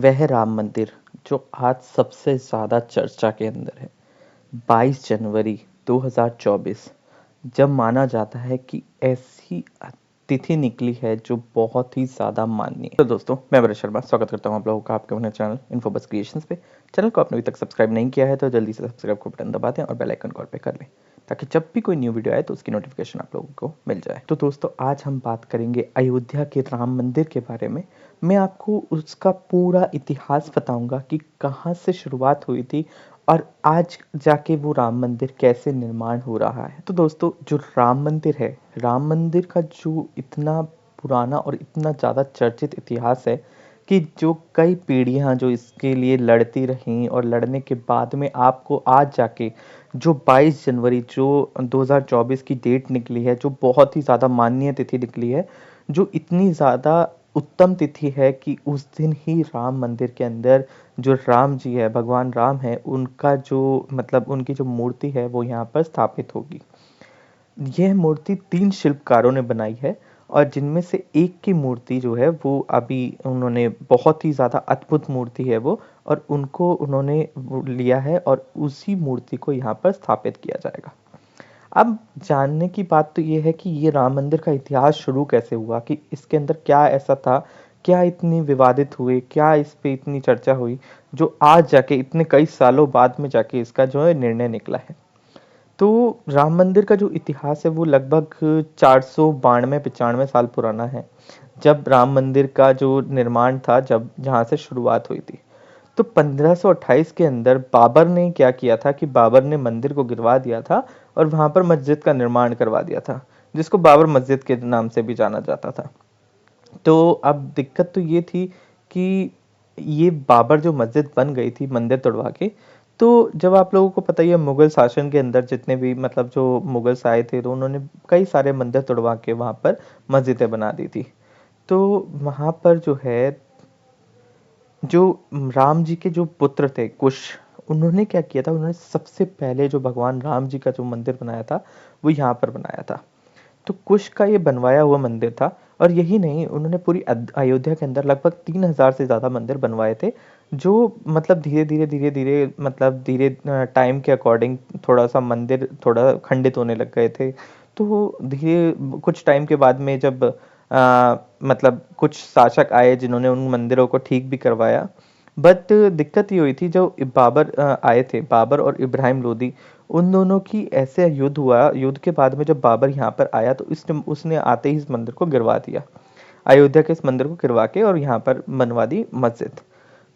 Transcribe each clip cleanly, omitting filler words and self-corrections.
वह राम मंदिर जो आज सबसे ज़्यादा चर्चा के अंदर है। 22 जनवरी 2024 जब माना जाता है कि ऐसी तिथि निकली है जो बहुत ही ज़्यादा माननीय है। तो दोस्तों, मैं भरत शर्मा स्वागत करता हूँ आप लोगों का आपके अपने चैनल इन्फोबस क्रिएशंस पे। चैनल को आपने अभी तक सब्सक्राइब नहीं किया है तो जल्दी से सब्सक्राइब को बटन दबा दें और बेल आइकन कॉल पे कर लें, ताकि जब भी कोई न्यू वीडियो आए तो उसकी नोटिफिकेशन आप लोगों को मिल जाए। तो दोस्तों, आज हम बात करेंगे अयोध्या के राम मंदिर के बारे में। मैं आपको उसका पूरा इतिहास बताऊंगा कि कहाँ से शुरुआत हुई थी और आज जाके वो राम मंदिर कैसे निर्माण हो रहा है। तो दोस्तों, जो राम मंदिर है, राम मंदिर का जो इतना पुराना और इतना ज़्यादा चर्चित इतिहास है कि जो कई पीढ़ियां जो इसके लिए लड़ती रहीं और लड़ने के बाद में आपको आज जाके जो 22 जनवरी जो 2024 की डेट निकली है, जो बहुत ही ज़्यादा माननीय तिथि निकली है, जो इतनी ज़्यादा उत्तम तिथि है कि उस दिन ही राम मंदिर के अंदर जो राम जी है, भगवान राम है, उनका जो मतलब उनकी जो मूर्ति है वो यहाँ पर स्थापित होगी। यह मूर्ति 3 शिल्पकारों ने बनाई है और जिनमें से एक की मूर्ति जो है वो अभी उन्होंने बहुत ही ज़्यादा अद्भुत मूर्ति है वो, और उनको उन्होंने वो लिया है और उसी मूर्ति को यहाँ पर स्थापित किया जाएगा। अब जानने की बात तो ये है कि ये राम मंदिर का इतिहास शुरू कैसे हुआ, कि इसके अंदर क्या ऐसा था, क्या इतनी विवादित हुए, क्या इस पे इतनी चर्चा हुई, जो आज जाके इतने कई सालों बाद में जाके इसका जो है निर्णय निकला है। तो राम मंदिर का जो इतिहास है वो लगभग 492-95 साल पुराना है, जब राम मंदिर का जो निर्माण था, जब जहाँ से शुरुआत हुई थी। तो 1528 के अंदर बाबर ने क्या किया था कि बाबर ने मंदिर को गिरवा दिया था और वहां पर मस्जिद का निर्माण करवा दिया था, जिसको बाबर मस्जिद के नाम से भी जाना जाता था। तो अब दिक्कत तो ये थी कि ये बाबर जो मस्जिद बन गई थी मंदिर तोड़वा के, तो जब आप लोगों को पता ही है मुगल शासन के अंदर जितने भी मतलब जो मुगल्स आए थे तो उन्होंने कई सारे मंदिर तोड़वा के वहां पर मस्जिदें बना दी थी। तो वहां पर जो है, जो राम जी के जो पुत्र थे कुश, उन्होंने क्या किया था, उन्होंने सबसे पहले जो भगवान राम जी का जो मंदिर बनाया था वो यहाँ पर बनाया था। तो कुश का ये बनवाया हुआ मंदिर था। और यही नहीं, उन्होंने पूरी अयोध्या के अंदर लगभग 3000 से ज्यादा मंदिर बनवाए थे, जो मतलब धीरे धीरे मतलब धीरे टाइम के अकॉर्डिंग थोड़ा सा मंदिर थोड़ा खंडित होने लग गए थे। तो धीरे कुछ टाइम के बाद में जब मतलब कुछ शासक आए जिन्होंने उन मंदिरों को ठीक भी करवाया। बट दिक्कत ये हुई थी, जो बाबर आए थे, बाबर और इब्राहिम लोदी, उन दोनों की ऐसे युद्ध हुआ। युद्ध के बाद में जब बाबर यहाँ पर आया तो इसने उसने आते ही इस मंदिर को गिरवा दिया, अयोध्या के इस मंदिर को गिरवा के, और यहाँ पर बनवा दी मस्जिद।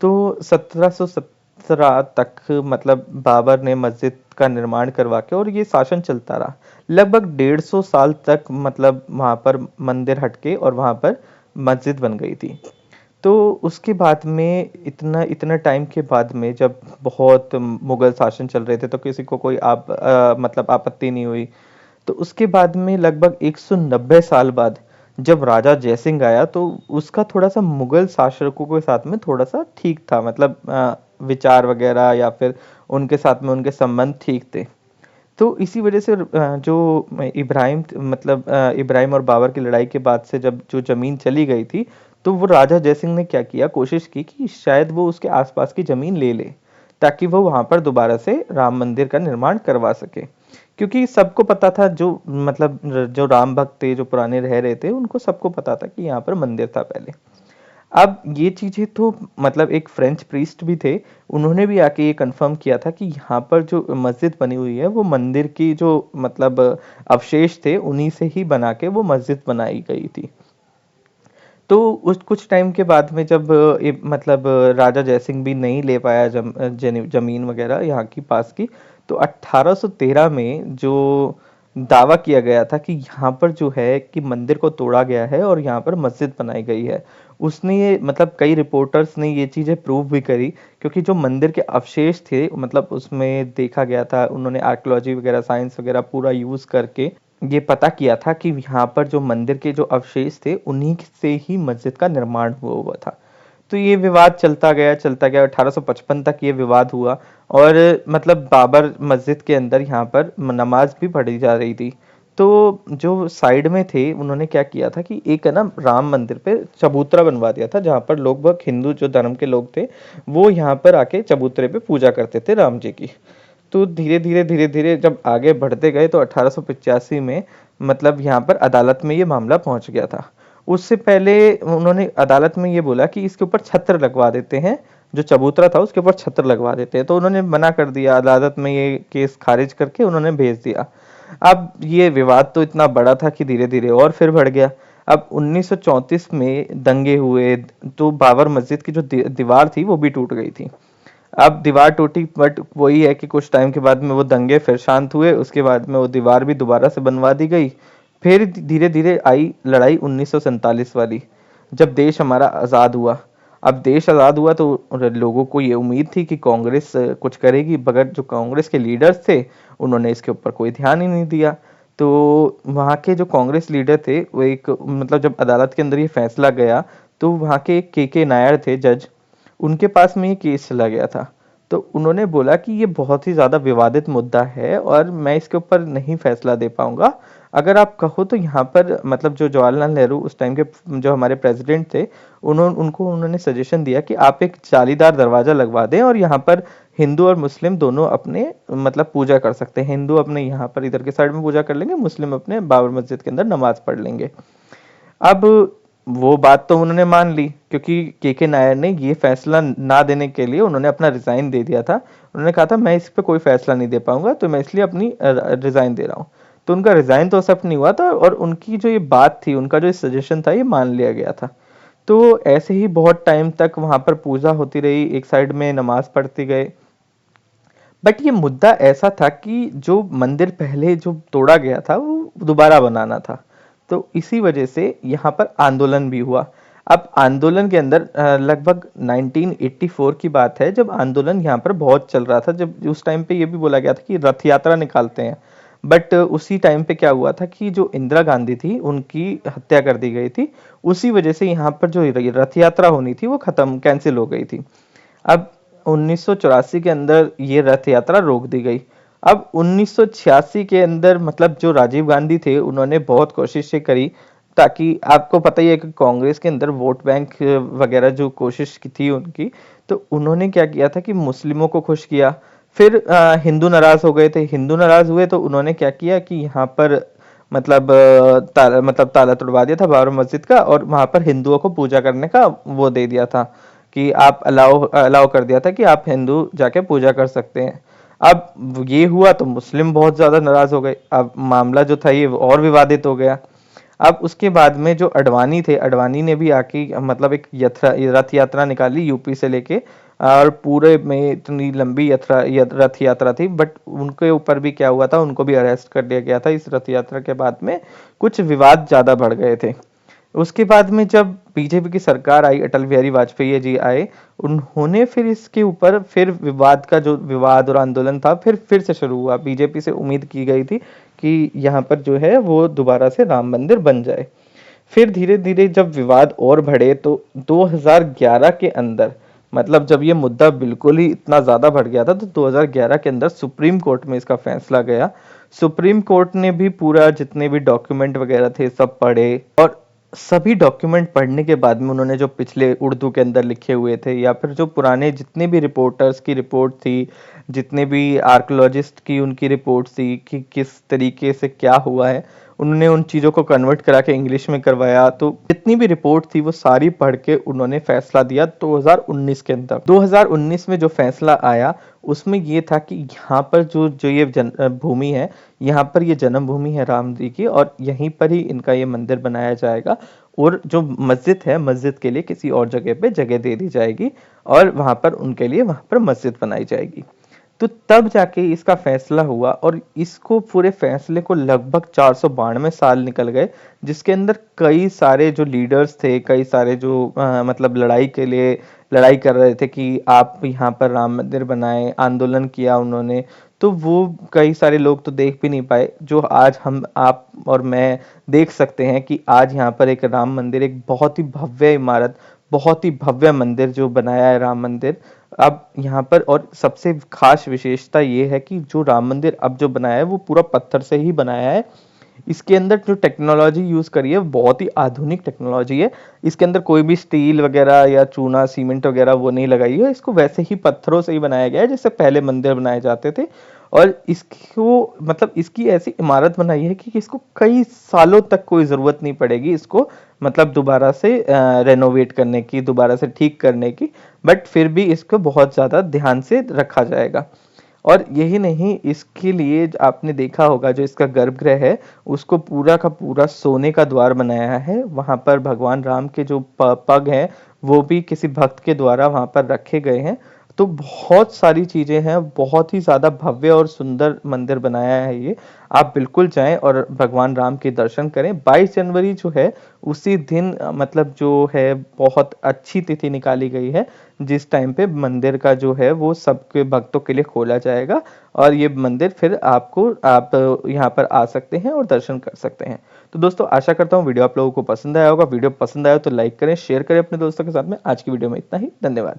तो 1717 तक मतलब बाबर ने मस्जिद का निर्माण करवा के, और ये शासन चलता रहा लगभग 150 साल तक। मतलब वहां पर मंदिर हटके और वहां पर मस्जिद बन गई थी। तो उसके बाद में इतना इतना टाइम के बाद में जब बहुत मुगल शासन चल रहे थे तो किसी को कोई मतलब आपत्ति नहीं हुई। तो उसके बाद में लगभग 190 साल बाद जब राजा जयसिंह आया तो उसका थोड़ा सा मुगल शासकों के साथ में थोड़ा सा ठीक था, मतलब विचार वगैरह या फिर उनके साथ में उनके संबंध ठीक थे। तो इसी वजह से जो इब्राहिम मतलब इब्राहिम और बाबर की लड़ाई के बाद से जब जो जमीन चली गई थी, तो वो राजा जयसिंह ने क्या किया, कोशिश की कि शायद वो उसके आसपास की जमीन ले ले, ताकि वो वहां पर दोबारा से राम मंदिर का निर्माण करवा सके। क्योंकि सबको पता था, जो मतलब जो राम भक्त थे, जो पुराने रह रहे थे, उनको सबको पता था कि यहाँ पर मंदिर था पहले। अब ये चीजें तो मतलब एक फ्रेंच प्रीस्ट भी थे, उन्होंने भी आके ये कंफर्म किया था कि यहाँ पर जो मस्जिद बनी हुई है वो मंदिर की जो मतलब अवशेष थे उन्हीं से ही बना के वो मस्जिद बनाई गई थी। तो उस कुछ टाइम के बाद में जब मतलब राजा जयसिंह भी नहीं ले पाया जमीन वगैरह यहाँ की पास की, तो 1813 में जो दावा किया गया था कि यहाँ पर जो है कि मंदिर को तोड़ा गया है और यहाँ पर मस्जिद बनाई गई है, उसने ये मतलब कई रिपोर्टर्स ने ये चीजें प्रूव भी करी। क्योंकि जो मंदिर के अवशेष थे मतलब उसमें देखा गया था, उन्होंने आर्कियोलॉजी वगैरह साइंस वगैरह पूरा यूज करके ये पता किया था कि यहाँ पर जो मंदिर के जो अवशेष थे उन्हीं से ही मस्जिद का निर्माण हुआ हुआ था। तो ये विवाद चलता गया 1855 तक ये विवाद हुआ। और मतलब बाबर मस्जिद के अंदर यहाँ पर नमाज भी पढ़ी जा रही थी। तो जो साइड में थे उन्होंने क्या किया था कि एक है ना राम मंदिर पे चबूतरा बनवा दिया था, जहाँ पर लोग बाग हिंदू जो धर्म के लोग थे वो यहाँ पर आके चबूतरे पे पूजा करते थे राम जी की। तो धीरे धीरे जब आगे बढ़ते गए तो 1885 में मतलब यहाँ पर अदालत में ये मामला पहुंच गया था। उससे पहले उन्होंने अदालत में ये बोला कि इसके ऊपर छत्र लगवा देते हैं, जो चबूतरा था उसके ऊपर छत्र लगवा देते हैं, तो उन्होंने मना कर दिया। अदालत में ये केस खारिज करके उन्होंने भेज दिया। अब ये विवाद तो इतना बड़ा था कि धीरे धीरे और फिर बढ़ गया। अब 1934 में दंगे हुए, तो बाबर मस्जिद की जो दीवार थी वो भी टूट गई थी। अब दीवार टूटी, बट वही है कि कुछ टाइम के बाद में वो दंगे फिर शांत हुए, उसके बाद में वो दीवार भी दोबारा से बनवा दी गई। फिर धीरे धीरे आई लड़ाई 1947 वाली, जब देश हमारा आज़ाद हुआ। अब देश आज़ाद हुआ तो लोगों को ये उम्मीद थी कि कांग्रेस कुछ करेगी, मगर जो कांग्रेस के लीडर्स थे उन्होंने इसके ऊपर कोई ध्यान ही नहीं दिया। तो वहाँ के जो कांग्रेस लीडर थे वो एक मतलब जब अदालत के अंदर ये फैसला गया, तो वहाँ के एक के नायर थे जज, उनके पास में ये केस चला गया था। तो उन्होंने बोला कि ये बहुत ही ज़्यादा विवादित मुद्दा है और मैं इसके ऊपर नहीं फैसला दे पाऊंगा। अगर आप कहो तो यहाँ पर मतलब जो जवाहरलाल नेहरू उस टाइम के जो हमारे प्रेसिडेंट थे, उन्होंने सजेशन दिया कि आप एक जालीदार दरवाज़ा लगवा दें और यहाँ पर हिंदू और मुस्लिम दोनों अपने मतलब पूजा कर सकते हैं। हिंदू अपने यहाँ पर इधर के साइड में पूजा कर लेंगे, मुस्लिम अपने बाबर मस्जिद के अंदर नमाज पढ़ लेंगे। अब वो बात तो उन्होंने मान ली, क्योंकि के नायर ने ये फैसला ना देने के लिए उन्होंने अपना रिजाइन दे दिया था। उन्होंने कहा था मैं इस पे कोई फैसला नहीं दे पाऊंगा, तो मैं इसलिए अपनी रिजाइन दे रहा हूँ। तो उनका रिजाइन तो एक्सेप्ट नहीं हुआ था और उनकी जो ये बात थी, उनका जो सजेशन था, ये मान लिया गया था। तो ऐसे ही बहुत टाइम तक वहां पर पूजा होती रही, एक साइड में नमाज पढ़ते गए। बट ये मुद्दा ऐसा था कि जो मंदिर पहले जो तोड़ा गया था वो दोबारा बनाना था। तो इसी वजह से यहाँ पर आंदोलन भी हुआ। अब आंदोलन के अंदर लगभग 1984 की बात है, जब आंदोलन यहाँ पर बहुत चल रहा था। जब उस टाइम पे ये भी बोला गया था कि रथ यात्रा निकालते हैं, बट उसी टाइम पे क्या हुआ था कि जो इंदिरा गांधी थी उनकी हत्या कर दी गई थी। उसी वजह से यहाँ पर जो रथ यात्रा होनी थी वो खत्म कैंसिल हो गई थी। अब 1984 के अंदर ये रथ यात्रा रोक दी गई। अब 1986 के अंदर मतलब जो राजीव गांधी थे उन्होंने बहुत कोशिशें करी, ताकि आपको पता ही है कि कांग्रेस के अंदर वोट बैंक वगैरह जो कोशिश की थी उनकी, तो उन्होंने क्या किया था कि मुस्लिमों को खुश किया। फिर हिंदू नाराज हो गए थे, हिंदू नाराज हुए तो उन्होंने क्या किया कि यहाँ पर मतलब ताला तुड़वा दिया था बाबरी मस्जिद का, और वहां पर हिंदुओं को पूजा करने का वो दे दिया था कि आप अलाउ अलाउ कर दिया था कि आप हिंदू जाके पूजा कर सकते हैं। अब ये हुआ तो मुस्लिम बहुत ज्यादा नाराज हो गए। अब मामला जो था ये और विवादित हो गया। अब उसके बाद में जो अडवाणी थे, अडवाणी ने भी आके मतलब एक रथ यात्रा निकाली यूपी से लेके, और पूरे में इतनी लंबी रथ यात्रा थी। बट उनके ऊपर भी क्या हुआ था, उनको भी अरेस्ट कर लिया गया था इस रथ यात्रा के बाद में। कुछ विवाद ज्यादा बढ़ गए थे। उसके बाद में जब बीजेपी की सरकार आई, अटल बिहारी वाजपेयी जी आए, उन्होंने फिर इसके ऊपर फिर विवाद का जो विवाद और आंदोलन था फिर से शुरू हुआ। बीजेपी से उम्मीद की गई थी कि यहाँ पर जो है वो दोबारा से राम मंदिर बन जाए। फिर धीरे धीरे जब विवाद और बढ़े तो 2011 के अंदर, मतलब जब ये मुद्दा बिल्कुल ही इतना ज्यादा बढ़ गया था, तो 2011 के अंदर सुप्रीम कोर्ट में इसका फैसला गया। सुप्रीम कोर्ट ने भी पूरा जितने भी डॉक्यूमेंट वगैरह थे सब पढ़े, और सभी डॉक्यूमेंट पढ़ने के बाद में उन्होंने जो पिछले उर्दू के अंदर लिखे हुए थे, या फिर जो पुराने जितने भी रिपोर्टर्स की रिपोर्ट थी, जितने भी आर्कोलॉजिस्ट की उनकी रिपोर्ट थी कि किस तरीके से क्या हुआ है, उन्होंने उन चीज़ों को कन्वर्ट करा के इंग्लिश में करवाया। तो जितनी भी रिपोर्ट थी वो सारी पढ़ के उन्होंने फैसला दिया 2019 के अंदर। 2019 में जो फैसला आया उसमें ये था कि यहाँ पर जो जो ये भूमि है, यहाँ पर ये जन्म भूमि है राम जी की, और यहीं पर ही इनका ये मंदिर बनाया जाएगा। और जो मस्जिद है, मस्जिद के लिए किसी और जगह पे जगह दे दी जाएगी, और वहां पर उनके लिए वहां पर मस्जिद बनाई जाएगी। तो तब जाके इसका फैसला हुआ, और इसको पूरे फैसले को लगभग 492 साल निकल गए, जिसके अंदर कई सारे जो लीडर्स थे, कई सारे जो मतलब लड़ाई के लिए लड़ाई कर रहे थे कि आप यहाँ पर राम मंदिर बनाएं, आंदोलन किया उन्होंने। तो वो कई सारे लोग तो देख भी नहीं पाए, जो आज हम आप और मैं देख सकते हैं कि आज यहाँ पर एक राम मंदिर, एक बहुत ही भव्य इमारत, बहुत ही भव्य मंदिर जो बनाया है राम मंदिर। अब यहाँ पर और सबसे खास विशेषता ये है कि जो राम मंदिर अब जो बनाया है वो पूरा पत्थर से ही बनाया है। इसके अंदर जो टेक्नोलॉजी यूज़ करी है बहुत ही आधुनिक टेक्नोलॉजी है। इसके अंदर कोई भी स्टील वगैरह या चूना सीमेंट वगैरह वो नहीं लगाई है, इसको वैसे ही पत्थरों से ही बनाया गया है जैसे पहले मंदिर बनाए जाते थे। और इसको मतलब इसकी ऐसी इमारत बनाई है कि इसको कई सालों तक कोई ज़रूरत नहीं पड़ेगी इसको मतलब दोबारा से रेनोवेट करने की, दोबारा से ठीक करने की। बट फिर भी इसको बहुत ज़्यादा ध्यान से रखा जाएगा। और यही नहीं, इसके लिए आपने देखा होगा जो इसका गर्भगृह है उसको पूरा का पूरा सोने का द्वार बनाया है। वहां पर भगवान राम के जो पग हैं वो भी किसी भक्त के द्वारा वहां पर रखे गए हैं। तो बहुत सारी चीजें हैं, बहुत ही ज्यादा भव्य और सुंदर मंदिर बनाया है ये। आप बिल्कुल जाएं और भगवान राम के दर्शन करें। 22 जनवरी जो है उसी दिन मतलब जो है बहुत अच्छी तिथि निकाली गई है जिस टाइम पे मंदिर का जो है वो सबके भक्तों के लिए खोला जाएगा। और ये मंदिर फिर आप यहाँ पर आ सकते हैं और दर्शन कर सकते हैं। तो दोस्तों आशा करता हूँ वीडियो आप लोगों को पसंद आया होगा। वीडियो पसंद आया तो लाइक करें, शेयर करें अपने दोस्तों के साथ में। आज की वीडियो में इतना ही, धन्यवाद।